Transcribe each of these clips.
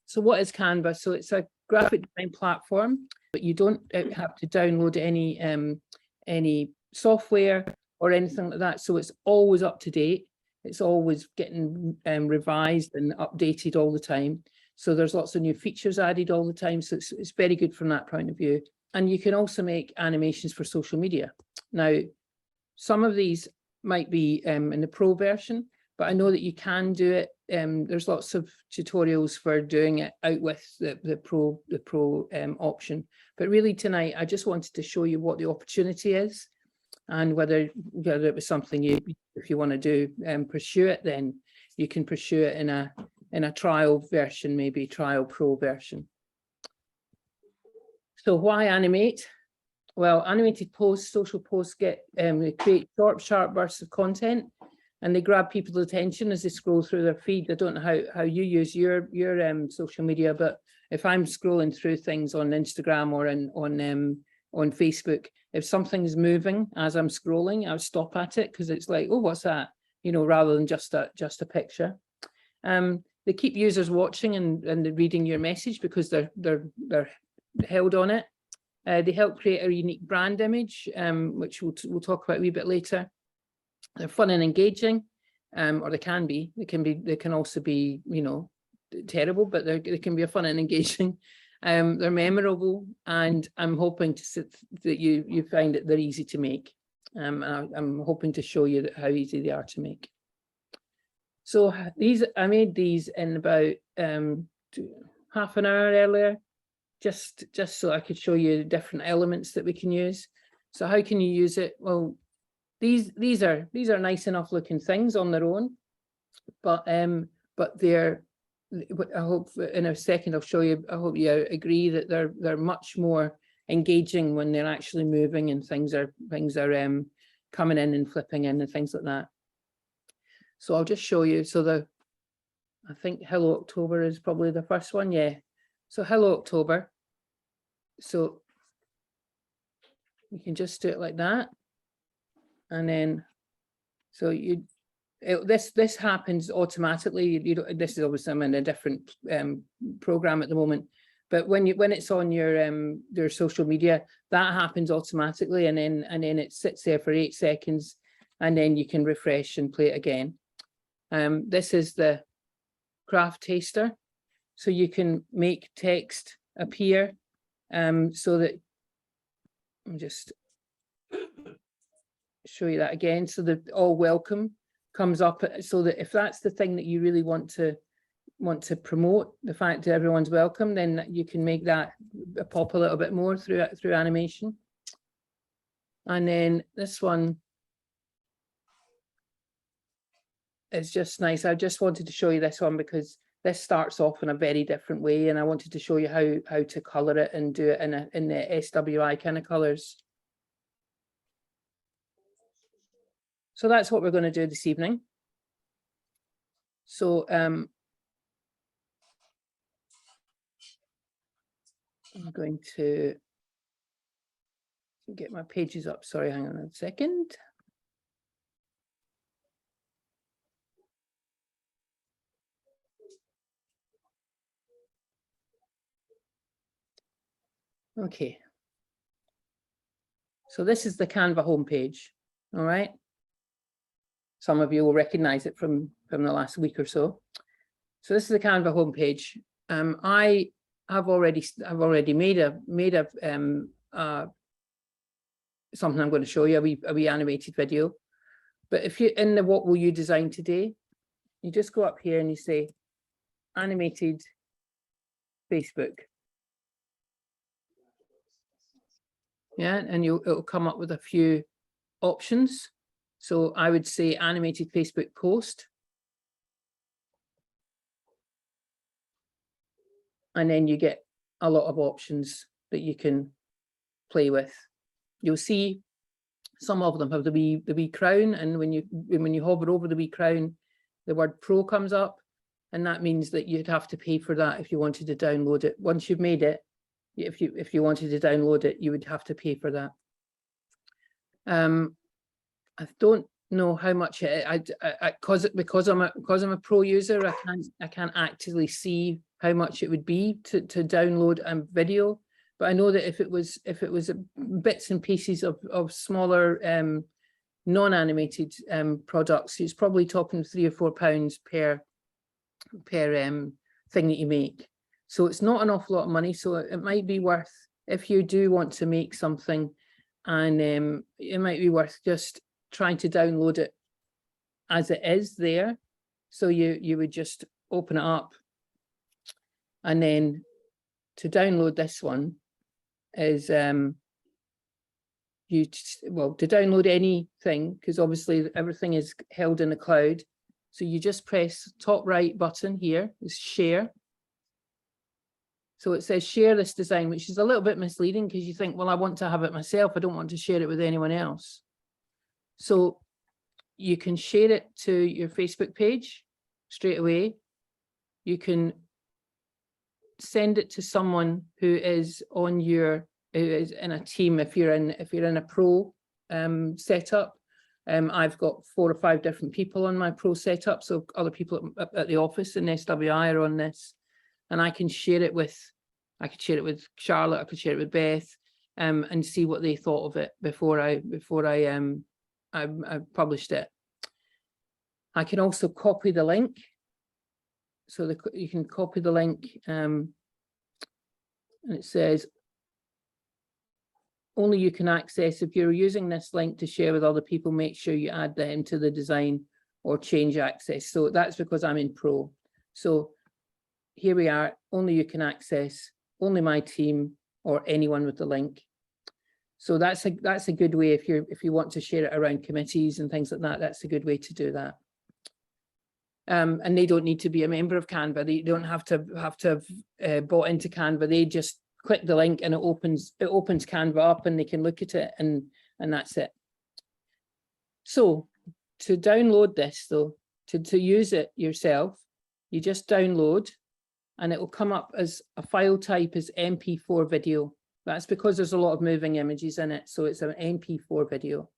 So what is Canva? So it's a graphic design platform, but you don't have to download any software or anything like that. So it's always up to date. It's always getting revised and updated all the time. So there's lots of new features added all the time. So it's very good from that point of view. And you can also make animations for social media. Now, some of these might be in the pro version, but I know that you can do it. There's lots of tutorials for doing it out with the pro option. But really tonight, I just wanted to show you what the opportunity is, and whether it was something if you want to do, pursue it, then you can pursue it in a trial version, maybe trial pro version. So why Animate? Well, animated posts, social posts they create short, sharp bursts of content, and they grab people's attention as they scroll through their feed. I don't know how you use your social media, but if I'm scrolling through things on Instagram or on Facebook, if something's moving as I'm scrolling, I'll stop at it because it's like, oh, what's that? You know, rather than just a picture. They keep users watching and reading your message because they're held on it. They help create a unique brand image, which we'll talk about a wee bit later. They're fun and engaging, or they can be. They can also be, you know, terrible, but they can be fun and engaging. They're memorable, and I'm hoping that you find that they're easy to make. I'm hoping to show you how easy they are to make. So I made these in about half an hour earlier, just so I could show you different elements that we can use. So how can you use it? Well, these are nice enough looking things on their own, but they're, I hope in a second I'll show you, I hope you agree that they're much more engaging when they're actually moving and things are coming in and flipping in and things like that. So I'll just show you. So I think Hello October is probably the first one. Yeah. So Hello October. So you can just do it like that. And then, so this happens automatically. You don't, this is obviously, I'm in a different program at the moment, but when it's on your social media, that happens automatically, and then it sits there for 8 seconds, and then you can refresh and play it again. This is the craft taster, so you can make text appear, so that I'll just show you that again. So that all welcome comes up, so that if that's the thing that you really want to promote, the fact that everyone's welcome, then you can make that pop a little bit more through animation. And then this one is just nice. I just wanted to show you this one because this starts off in a very different way, and I wanted to show you how to color it and do it in the SWI kind of colors. So that's what we're going to do this evening. So I'm going to get my pages up. Sorry, hang on a second. Okay. So this is the Canva homepage. All right. Some of you will recognize it from the last week or so. So this is the Canva homepage. I've already made something I'm going to show you, a wee animated video. But if you're in the what will you design today, you just go up here and you say animated Facebook. Yeah, and it'll come up with a few options. So I would say animated Facebook post. And then you get a lot of options that you can play with. You'll see some of them have the wee crown, and when you hover over the wee crown, the word pro comes up, and that means that you'd have to pay for that if you wanted to download it. Once you've made it, if you wanted to download it, you would have to pay for that. I don't know how much because I'm a pro user, I can't actually see how much it would be to download a video. But I know that if it was bits and pieces of smaller non-animated products, it's probably talking £3 or £4 per thing that you make. So it's not an awful lot of money. So it might be worth, if you do want to make something, and it might be worth just trying to download it as it is there. So you would just open it up, and then to download this one is to download anything, because obviously everything is held in the cloud. So you just press top right button here, is share. So it says share this design, which is a little bit misleading because you think, well, I want to have it myself. I don't want to share it with anyone else. So you can share it to your Facebook page straight away. You can send it to someone who is on who is in a team. If you're in a pro setup, I've got 4 or 5 different people on my pro setup. So other people at the office in SWI are on this, and I can share it with Charlotte. I could share it with Beth, and see what they thought of it before I published it. I can also copy the link. So you can copy the link, and it says only you can access. If you're using this link to share with other people, make sure you add them to the design or change access. So that's because I'm in pro. So here we are, only you can access, only my team or anyone with the link. So that's a good way if you want to share it around committees and things like that. That's a good way to do that. And they don't need to be a member of Canva. They don't have to have bought into Canva. They just click the link and it opens Canva up, and they can look at it, and that's it. So to download this though, to use it yourself, you just download, and it will come up as a file type as MP4 video. That's because there's a lot of moving images in it. So it's an MP4 video.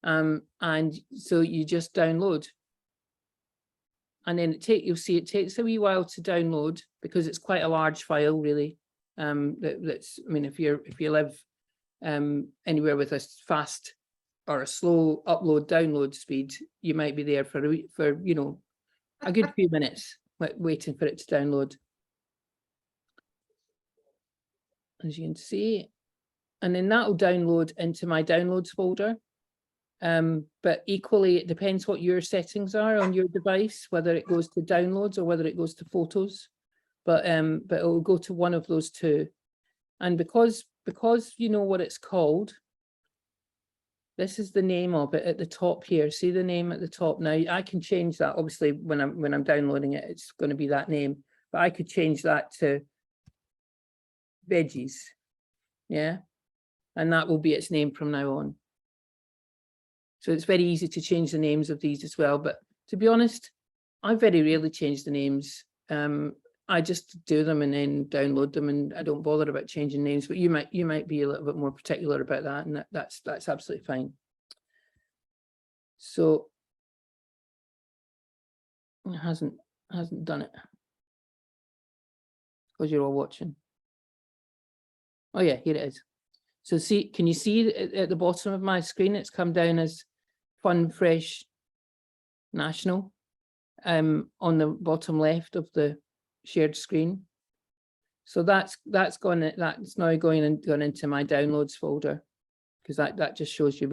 And so you just download. And then you'll see it takes a wee while to download because it's quite a large file, really. I mean, if you live anywhere with a fast or a slow download speed, you might be there for a good few minutes waiting for it to download. As you can see, and then that will download into my downloads folder. But equally, it depends what your settings are on your device, whether it goes to downloads or whether it goes to photos. But it will go to one of those two. And because you know what it's called, this is the name of it at the top here. See the name at the top now. I can change that. Obviously, when I'm downloading it, it's going to be that name. But I could change that to veggies, yeah, and that will be its name from now on. So it's very easy to change the names of these as well. But to be honest, I very rarely change the names. I just do them and then download them, and I don't bother about changing names. But you might be a little bit more particular about that, and that's absolutely fine. So it hasn't done it because you're all watching. Oh yeah, here it is. So see, can you see at the bottom of my screen, it's come down as Fun Fresh National on the bottom left of the shared screen. So that's now going into my downloads folder, because that just shows you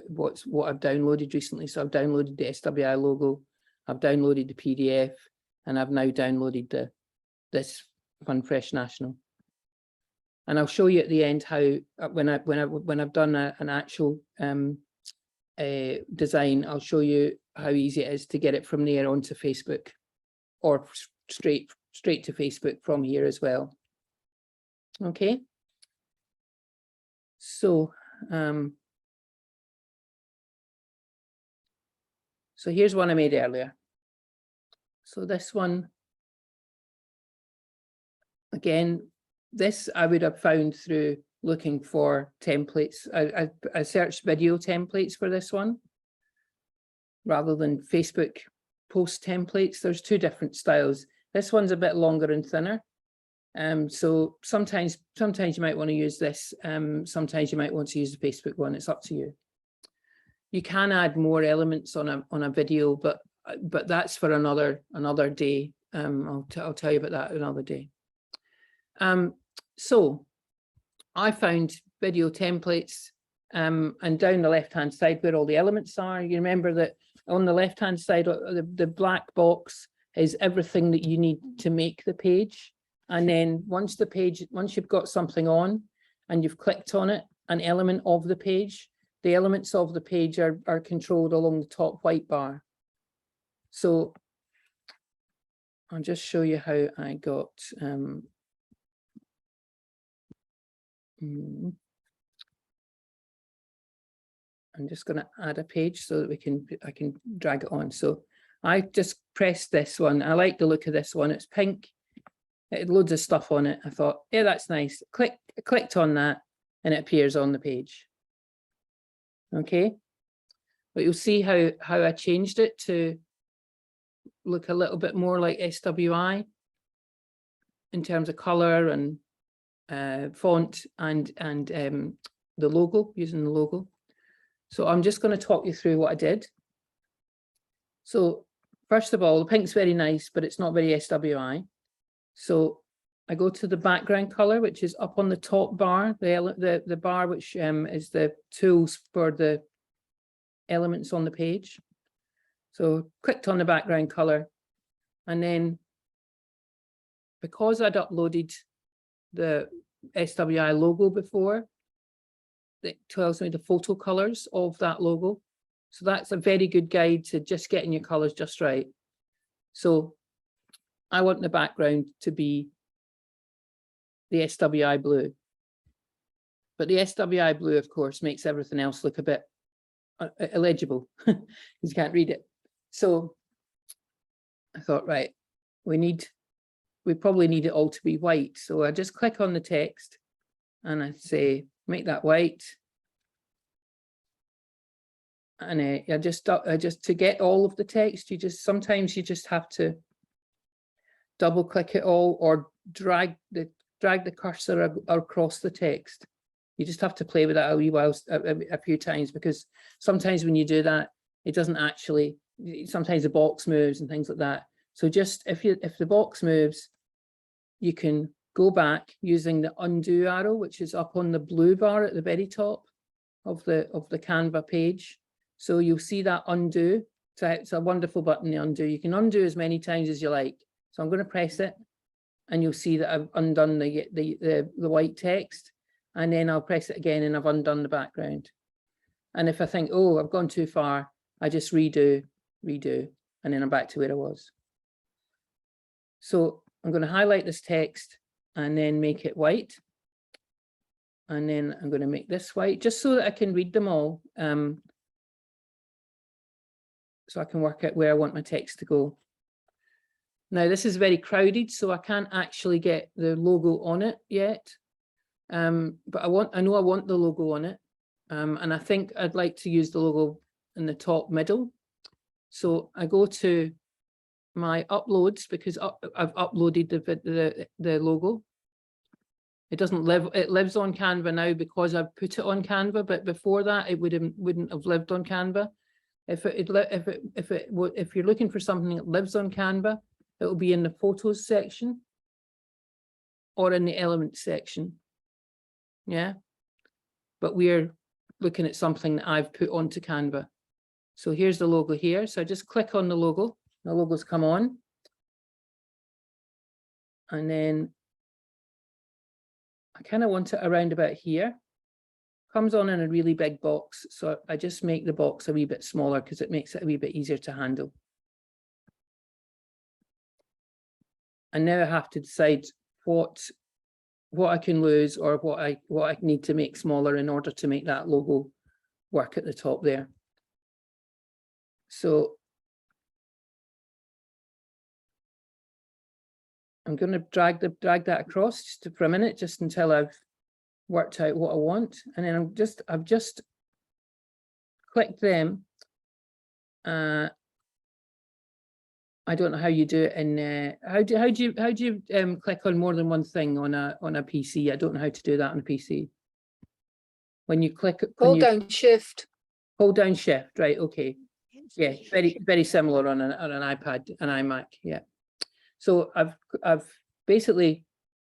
what I've downloaded recently. So I've downloaded the SWI logo, I've downloaded the PDF, and I've now downloaded this Fun Fresh National. And I'll show you at the end how when I've done an actual design, I'll show you how easy it is to get it from there onto Facebook, or straight to Facebook from here as well. Okay. So so here's one I made earlier. So this one, again, this I would have found through looking for templates. I searched video templates for this one rather than Facebook post templates. There's two different styles, This one's a bit longer and thinner. So sometimes you might want to use this. Sometimes you might want to use the Facebook one. It's up to you. You can add more elements on a video, but that's for another day. I'll tell you about that another day. So I found video templates, and down the left-hand side where all the elements are. You remember that on the left-hand side, the black box is everything that you need to make the page. And then once you've got something on and you've clicked on it, an element of the page, the elements of the page are controlled along the top white bar. So I'll just show you how I got I'm just going to add a page so that I can drag it on. So I just pressed this one. I like the look of this one. It's pink. It had loads of stuff on it. I thought, yeah, that's nice. Clicked on that and it appears on the page. Okay. But you'll see how I changed it to look a little bit more like SWI in terms of color and font and the logo, using the logo. So I'm just going to talk you through what I did. So first of all, the pink's very nice, but it's not very SWI. So I go to the background color, which is up on the top bar, the bar which is the tools for the elements on the page. So clicked on the background color, and then because I'd uploaded the SWI logo before, it tells me the photo colors of that logo. So that's a very good guide to just getting your colors just right. So I want the background to be the SWI blue. But the SWI blue, of course, makes everything else look a bit illegible because you can't read it. So I thought, right, we probably need it all to be white. So I just click on the text and I say, make that white. And I just to get all of the text, sometimes you just have to double click it all or drag the cursor across the text. You just have to play with that a wee while, a few times, because sometimes when you do that, it doesn't actually, sometimes the box moves and things like that. So just if the box moves, you can go back using the undo arrow, which is up on the blue bar at the very top of the Canva page. So you'll see that undo. So it's a wonderful button, the undo. You can undo as many times as you like. So I'm going to press it, and you'll see that I've undone the white text, and then I'll press it again and I've undone the background. And if I think, oh, I've gone too far, I just redo, and then I'm back to where I was. So I'm going to highlight this text and then make it white. And then I'm going to make this white just so that I can read them all. So I can work out where I want my text to go. Now this is very crowded, so I can't actually get the logo on it yet. But I know I want the logo on it. And I think I'd like to use the logo in the top middle. So I go to my uploads because I've uploaded the logo. It doesn't live, it lives on Canva now because I've put it on Canva, but before that it wouldn't have lived on Canva. If you're looking for something that lives on Canva, it will be in the photos section or in the elements section. Yeah, but we're looking at something that I've put onto Canva. So here's the logo here. So I just click on the logo. The logos come on. And then I kind of want it around about here. Comes on in a really big box. So I just make the box a wee bit smaller because it makes it a wee bit easier to handle. And now I have to decide what I can lose or what I need to make smaller in order to make that logo work at the top there. So I'm going to drag that across just for a minute, just until I've worked out what I want, and then I've just clicked them I don't know how you do it in how do you click on more than one thing on a PC? I don't know how to do that on a PC. When you click, hold down Shift. Hold down Shift, right? Okay, yeah, very similar on an iPad, an iMac, yeah. So I've basically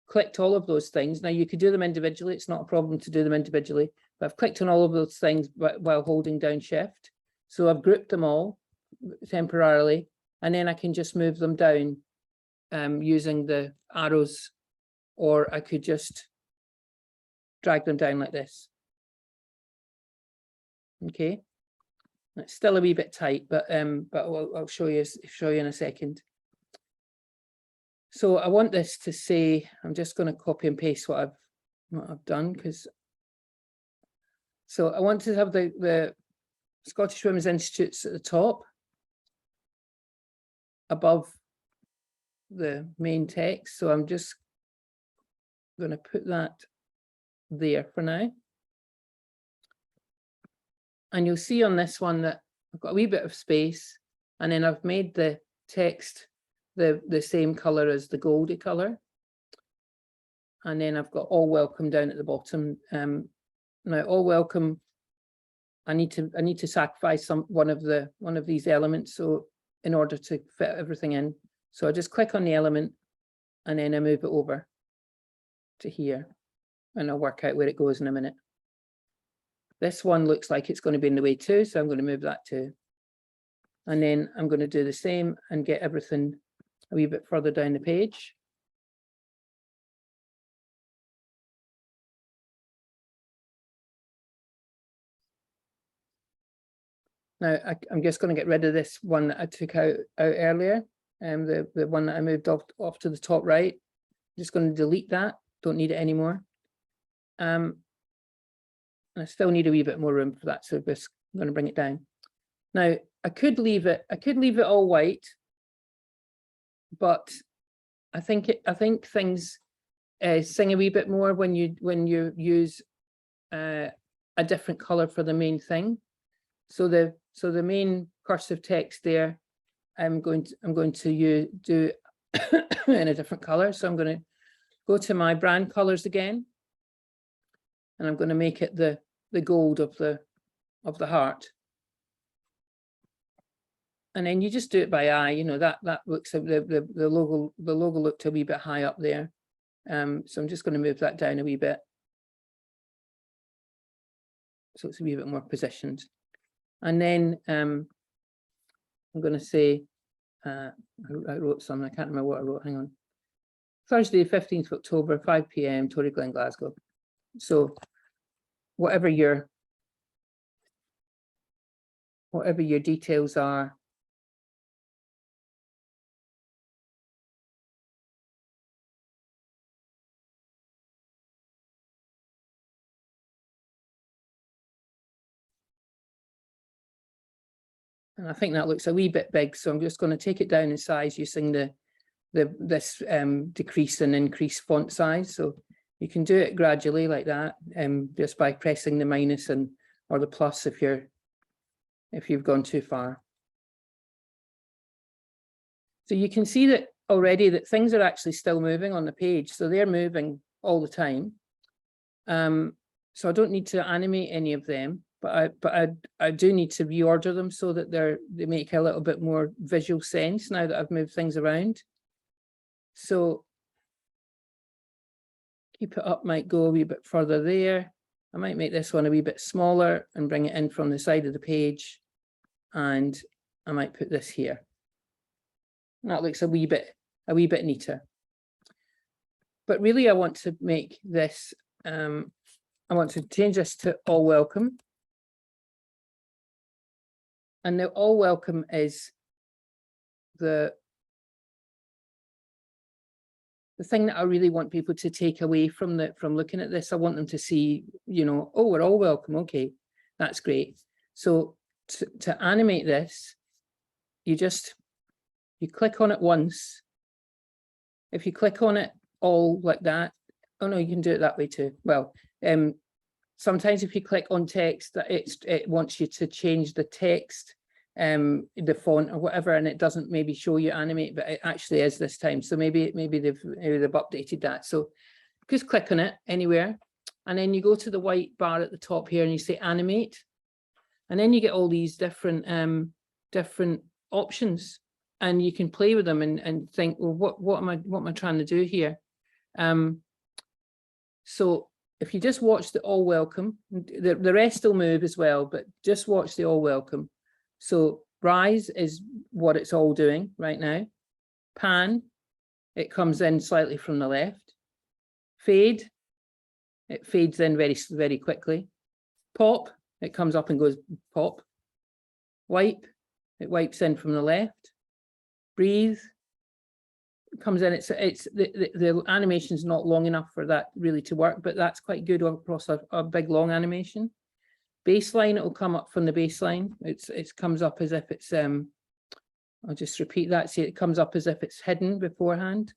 clicked all of those things. Now you could do them individually; it's not a problem to do them individually. But I've clicked on all of those things while holding down Shift. So I've grouped them all temporarily, and then I can just move them down using the arrows, or I could just drag them down like this. Okay, it's still a wee bit tight, but I'll show you in a second. So I want this to say, I'm just going to copy and paste what I've done, because so I want to have the Scottish Women's Institutes at the top, above the main text. So I'm just going to put that there for now. And you'll see on this one that I've got a wee bit of space, and then I've made the text the same color as the goldy color. And then I've got all welcome down at the bottom. Now all welcome, I need to sacrifice one of these elements, so in order to fit everything in. So I just click on the element and then I move it over to here, and I'll work out where it goes in a minute. This one looks like it's going to be in the way too, so I'm going to move that too. And then I'm going to do the same and get everything a wee bit further down the page. Now I'm just going to get rid of this one that I took out earlier, the one that I moved off to the top right. I'm just going to delete that. Don't need it anymore. I still need a wee bit more room for that, so I'm just going to bring it down. Now I could leave it all white, but I think things sing a wee bit more when you use a different color for the main thing. So the main cursive text there, I'm going to do in a different color. So I'm going to go to my brand colors again, and I'm going to make it the gold of the heart. And then you just do it by eye. You know, that looks the logo looked a wee bit high up there. So I'm just going to move that down a wee bit, so it's a wee bit more positioned. And then I'm going to say, I wrote something, I can't remember what I wrote, hang on. Thursday, 15th of October, 5 p.m, Tory Glen, Glasgow. So whatever your details are. And I think that looks a wee bit big, so I'm just going to take it down in size using this decrease and increase font size. So you can do it gradually like that, just by pressing the minus or the plus if you've gone too far. So you can see that already that things are actually still moving on the page, so they're moving all the time. So I don't need to animate any of them. But I do need to reorder them so that they make a little bit more visual sense now that I've moved things around. So keep it up might go a wee bit further there. I might make this one a wee bit smaller and bring it in from the side of the page, and I might put this here. That looks a wee bit neater. But really I want to make this I want to change this to all welcome. And the all welcome is the thing that I really want people to take away from looking at this. I want them to see, you know, oh, we're all welcome. Okay, that's great. So to animate this, you click on it once. If you click on it all like that, oh no, you can do it that way too. Well, sometimes if you click on text, that it wants you to change the text the font or whatever, and it doesn't maybe show you Animate, but it actually is this time. So maybe they've updated that. So just click on it anywhere, and then you go to the white bar at the top here and you say Animate, and then you get all these different options, and you can play with them and think, well, what am I trying to do here? So if you just watch the all welcome, the rest will move as well, but just watch the all welcome. So rise is what it's all doing right now. Pan, it comes in slightly from the left. Fade, it fades in very, very quickly. Pop, it comes up and goes pop. Wipe, it wipes in from the left. Breathe, it comes in, the animation's not long enough for that really to work, but that's quite good across a big long animation. Baseline, it will come up from the baseline. It comes up as if it's, I'll just repeat that. See, it comes up as if it's hidden beforehand.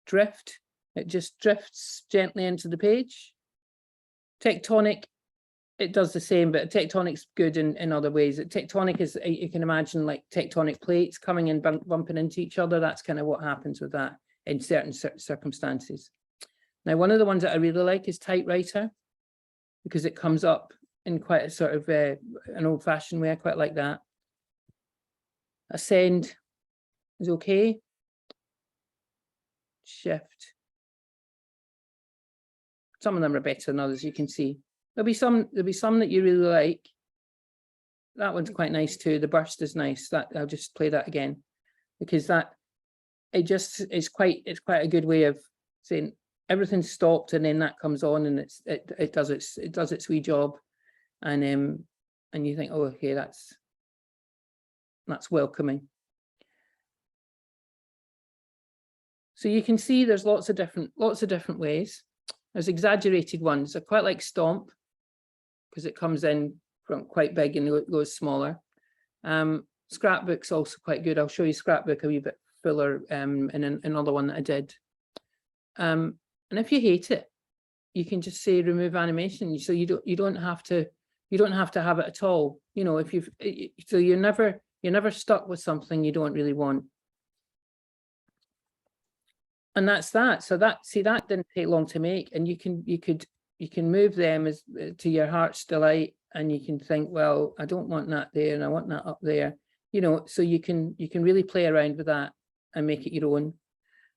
Drift, it just drifts gently into the page. Tectonic, it does the same, but tectonic's good in other ways. Tectonic is, you can imagine like tectonic plates coming and bumping into each other. That's kind of what happens with that in certain circumstances. Now, one of the ones that I really like is Typewriter, because it comes up in quite a sort of an old-fashioned way. I quite like that. Ascend is okay. Shift. Some of them are better than others, you can see. There'll be some that you really like. That one's quite nice too. The burst is nice. That I'll just play that again, because it just is quite a good way of saying everything's stopped and then that comes on and it does its wee job, and you think, oh, okay, that's welcoming. So you can see there's lots of different ways. There's exaggerated ones. I quite like Stomp, because it comes in from quite big and goes smaller. Scrapbook's also quite good. I'll show you Scrapbook a wee bit fuller in another one that I did. And if you hate it, you can just say remove animation. So you don't have to have it at all. You know, so you're never stuck with something you don't really want. And that's that. So that didn't take long to make, and you can move them as to your heart's delight, and you can think, well, I don't want that there and I want that up there, you know. So you can really play around with that and make it your own.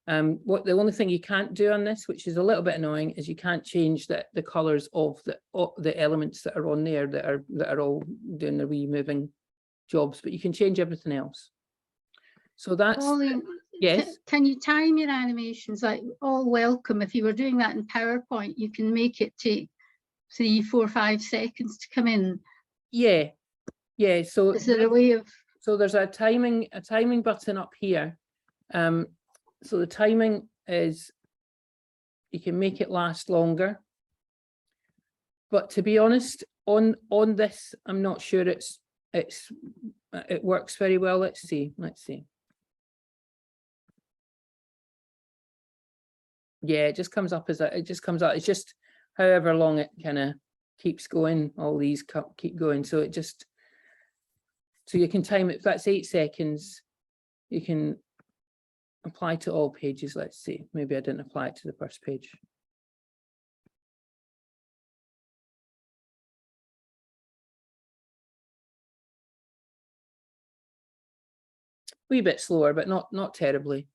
The only thing you can't do on this, which is a little bit annoying, is you can't change the colors of the elements that are on there that are all doing the wee moving jobs, but you can change everything else. So that's Pauline, yes. Can you time your animations like all welcome? If you were doing that in PowerPoint, you can make it take 3, 4, 5 seconds to come in. Yeah. So is there a way of? So there's a timing button up here. So the timing is, you can make it last longer. But to be honest, on this, I'm not sure it works very well. Let's see. Yeah, it just comes up as it's just however long it kind of keeps going. All these keep going, so you can time it. If that's 8 seconds, you can apply to all pages. Let's see, maybe I didn't apply it to the first page. Wee bit slower, but not terribly.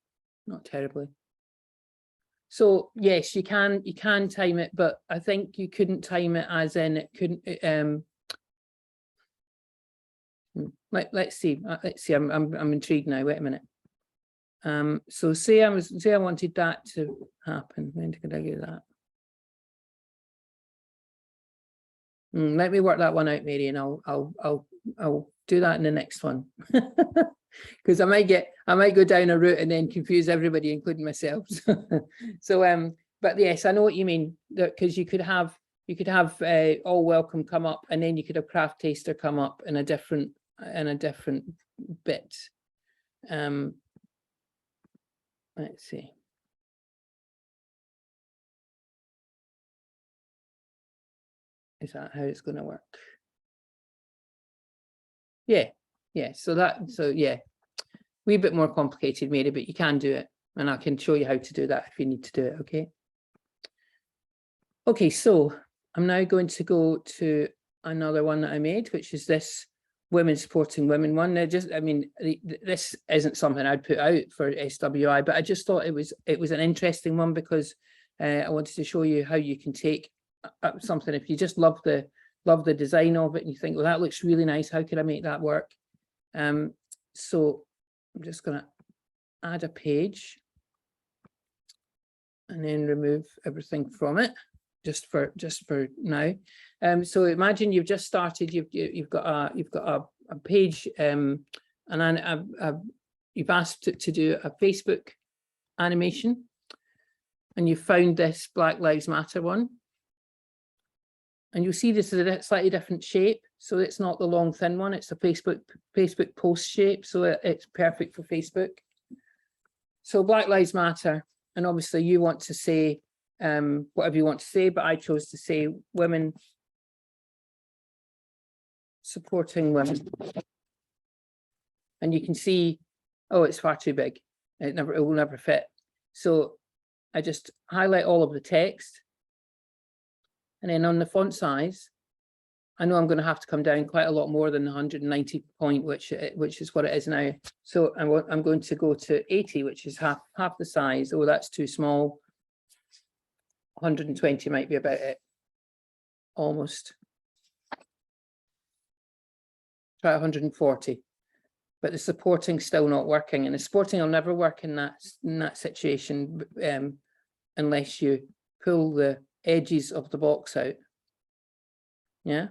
So yes, you can time it, but I think you couldn't time it as in it couldn't. Let's see. I'm intrigued now. Wait a minute. So say I wanted that to happen. When could I do that? Let me work that one out, Mary, and I'll do that in the next one. Because I might go down a route and then confuse everybody, including myself. So but yes, I know what you mean, because you could have all welcome come up, and then you could have craft taster come up in a different bit. Let's see. Is that how it's going to work? Yeah. Yeah, so yeah, wee bit more complicated, Mary, but you can do it, and I can show you how to do that if you need to do it. Okay, so I'm now going to go to another one that I made, which is this women supporting women one. Now, just, I mean, this isn't something I'd put out for SWI, but I just thought it was an interesting one because I wanted to show you how you can take something, if you just love the design of it and you think, well, that looks really nice, how could I make that work? So I'm just going to add a page and then remove everything from it just for now. So imagine you've just started, you've got a page, and then you've asked it to do a Facebook animation, and you found this Black Lives Matter one, and you'll see this is a slightly different shape. So it's not the long thin one, it's a Facebook post shape, so it's perfect for Facebook. So Black Lives Matter, and obviously you want to say whatever you want to say, but I chose to say women supporting women. And you can see, oh, it's far too big. It will never fit. So I just highlight all of the text. And then on the font size, I know I'm going to have to come down quite a lot more than the 190 point, which is what it is now. So I'm going to go to 80, which is half the size. Oh, that's too small. 120 might be about it. Almost. Try 140. But the supporting's still not working, and the supporting will never work in that situation unless you pull the edges of the box out. Yeah.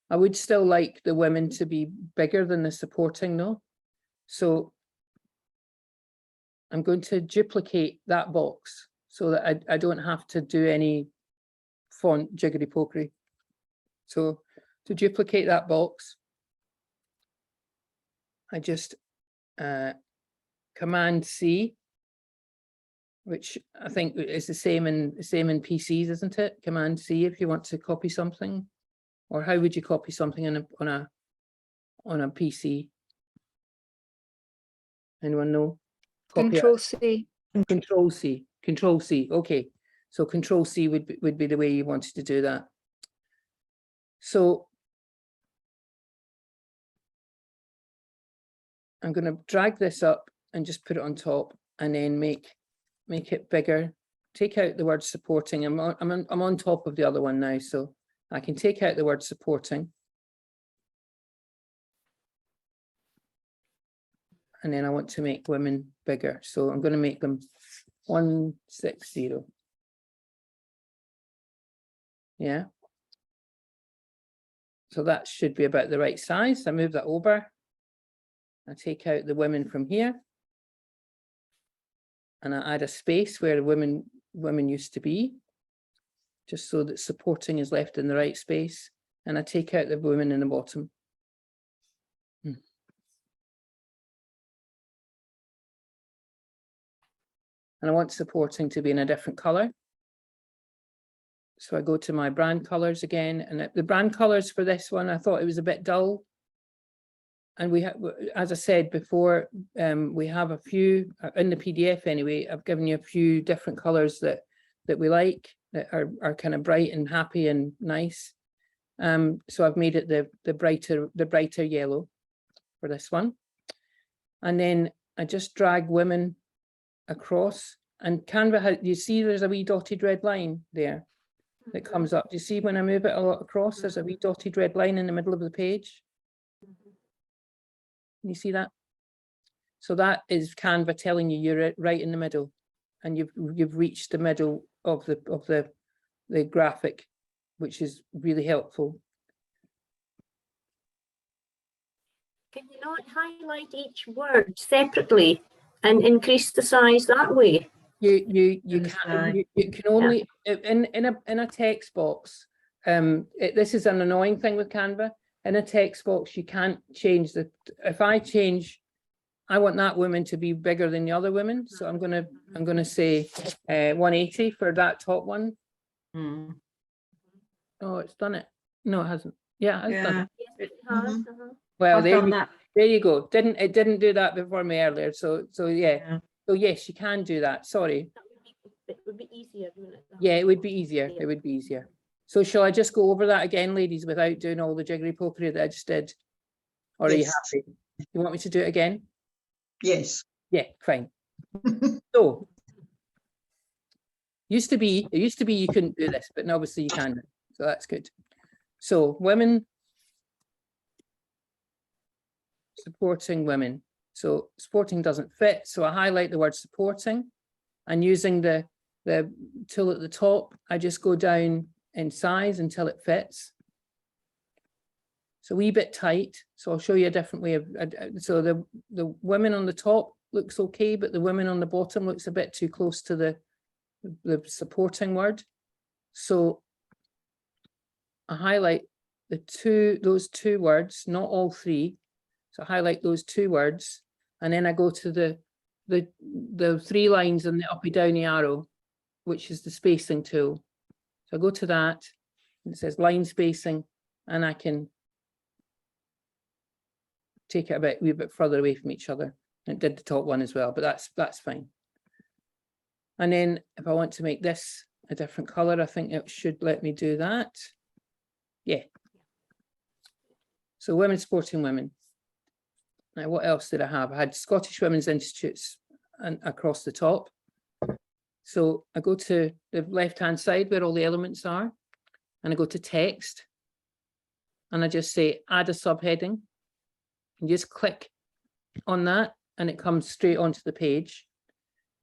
I would still like the women to be bigger than the supporting though. So I'm going to duplicate that box so that I don't have to do any font jiggery pokery. So to duplicate that box, I just Command C, which I think is the same in PCs, isn't it? Command C if you want to copy something, or how would you copy something on a PC? Anyone know? Control C. Control C. Control C. Okay, so Control C would be the way you wanted to do that. So I'm going to drag this up and just put it on top, and then make it bigger. Take out the word supporting. I'm on top of the other one now, so I can take out the word supporting. And then I want to make women bigger, so I'm going to make them 160. Yeah. So that should be about the right size. I move that over. I take out the women from here, and I add a space where the women used to be, just so that supporting is left in the right space. And I take out the women in the bottom. And I want supporting to be in a different color. So I go to my brand colors again, and the brand colors for this one, I thought it was a bit dull. And we have, as I said before, we have a few in the PDF anyway. I've given you a few different colors that we like, that are kind of bright and happy and nice. So I've made it the brighter yellow for this one. And then I just drag women across, and Canva, you see there's a wee dotted red line there that comes up. Do you see when I move it a lot across, there's a wee dotted red line in the middle of the page? You see that? So that is Canva telling you you're right in the middle, and you've reached the middle of the graphic, which is really helpful. Can you not highlight each word separately and increase the size that way? You can only in a text box. This is an annoying thing with Canva. In a text box, you can't change if I change, I want that woman to be bigger than the other women. So I'm gonna say 180 for that top one. Oh, it's done it. No, it hasn't. Yeah, it's done it. Yes, it has. Well, I've done that. there you go. It didn't do that before me earlier. So yeah. So yes, you can do that. Sorry. It would be easier, wouldn't it? Yeah, it would be easier. It would be easier. So shall I just go over that again, ladies, without doing all the jiggery pokery that I just did? Or are you Yes. happy? You want me to do it again? Yes. Yeah, fine. So it used to be you couldn't do this, but now obviously you can. So that's good. So women supporting women. So supporting doesn't fit. So I highlight the word supporting, and using the tool at the top, I just go down in size until it fits. It's a wee bit tight. So I'll show you a different way of, so the women on the top looks okay, but the women on the bottom looks a bit too close to the supporting word. So I highlight those two words, not all three. So I highlight those two words, and then I go to the three lines and the uppy downy arrow, which is the spacing tool. So I go to that, and it says line spacing, and I can take it a wee bit further away from each other. It did the top one as well, but that's fine. And then if I want to make this a different color, I think it should let me do that. Yeah. So women supporting women. Now, what else did I have? I had Scottish Women's Institutes and across the top. So I go to the left-hand side where all the elements are, and I go to text, and I just say add a subheading, and just click on that, and it comes straight onto the page.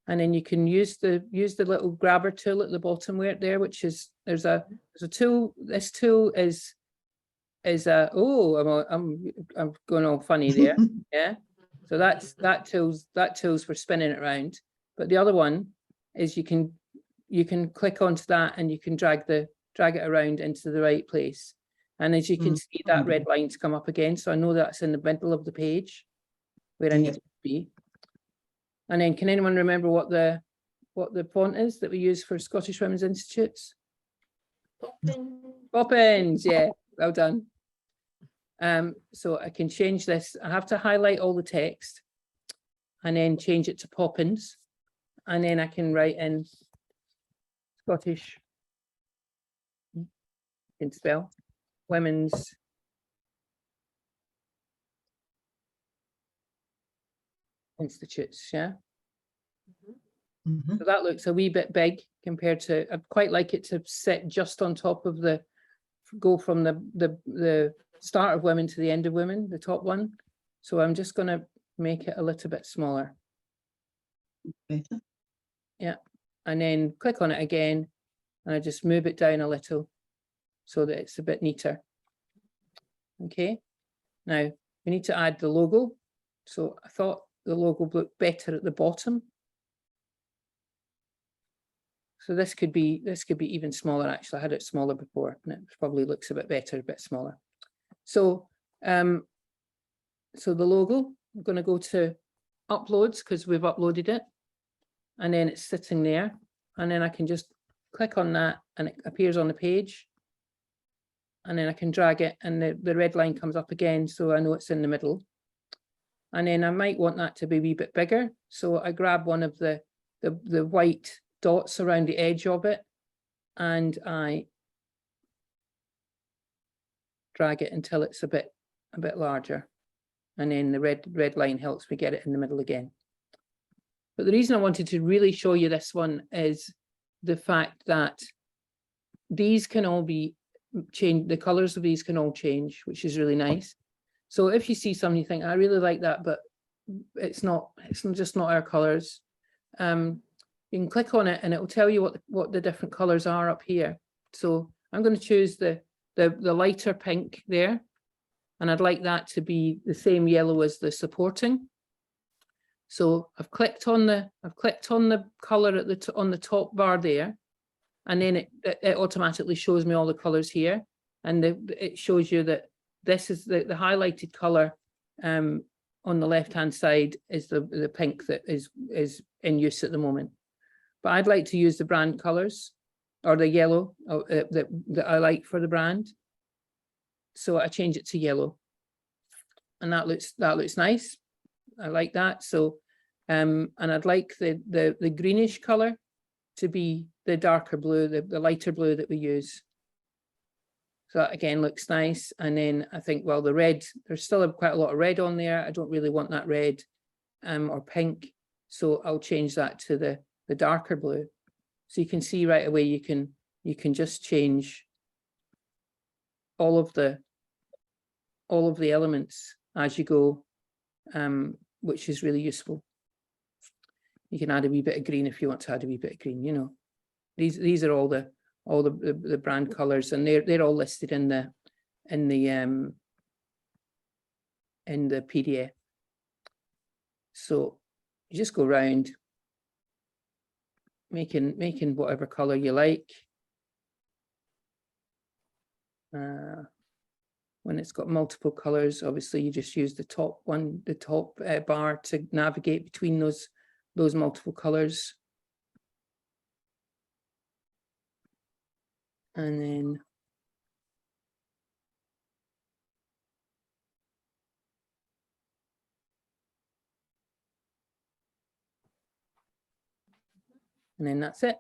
And then you can use the little grabber tool at the bottom which is there's a tool. This tool is I'm going all funny there. Yeah. So that tool's for spinning it around. But the other one is you can click onto that, and you can drag it around into the right place. And as you can see, that red line's come up again. So I know that's in the middle of the page where I need to be. And then can anyone remember what the font is that we use for Scottish Women's Institutes? Poppins, yeah, well done. So I can change this. I have to highlight all the text and then change it to Poppins. And then I can write in Scottish, can spell, Women's Institutes, yeah. So that looks a wee bit big compared to, I'd quite like it to sit just on top of go from the start of women to the end of women, the top one. So I'm just going to make it a little bit smaller. Better. Yeah, and then click on it again, and I just move it down a little so that it's a bit neater. Okay, now we need to add the logo. So I thought the logo looked better at the bottom. So this could be even smaller. Actually, I had it smaller before, and it probably looks a bit better, a bit smaller. So so the logo, I'm going to go to uploads because we've uploaded it, and then it's sitting there, and then I can just click on that, and it appears on the page, and then I can drag it, and the red line comes up again, so I know it's in the middle. And then I might want that to be a wee bit bigger, so I grab one of the white dots around the edge of it, and I drag it until it's a bit larger, and then the red line helps me get it in the middle again. But the reason I wanted to really show you this one is the fact that these can all be changed. The colors of these can all change, which is really nice. So if you see something you think, I really like that, but it's just not our colors, you can click on it and it will tell you what the different colors are up here. So I'm going to choose the lighter pink there, and I'd like that to be the same yellow as the supporting. So I've clicked on the color on the top bar there, and then it automatically shows me all the colors here, and it shows you that this is the highlighted color on the left hand side is the pink that is in use at the moment. But I'd like to use the brand colors, or the yellow that I like for the brand. So I change it to yellow. and that looks nice. I like that. So, and I'd like the greenish color to be the darker blue, the lighter blue that we use. So that again looks nice. And then I think, well, the red, there's still quite a lot of red on there. I don't really want that red or pink. So I'll change that to the darker blue. So you can see right away, you can just change all of the elements as you go, which is really useful. You can add a wee bit of green if you want to add a wee bit of green, you know. These are all the brand colors, and they're all listed in the PDF. So you just go around making whatever color you like. When it's got multiple colors, obviously you just use the top one, the top bar to navigate between those multiple colors. And then that's it.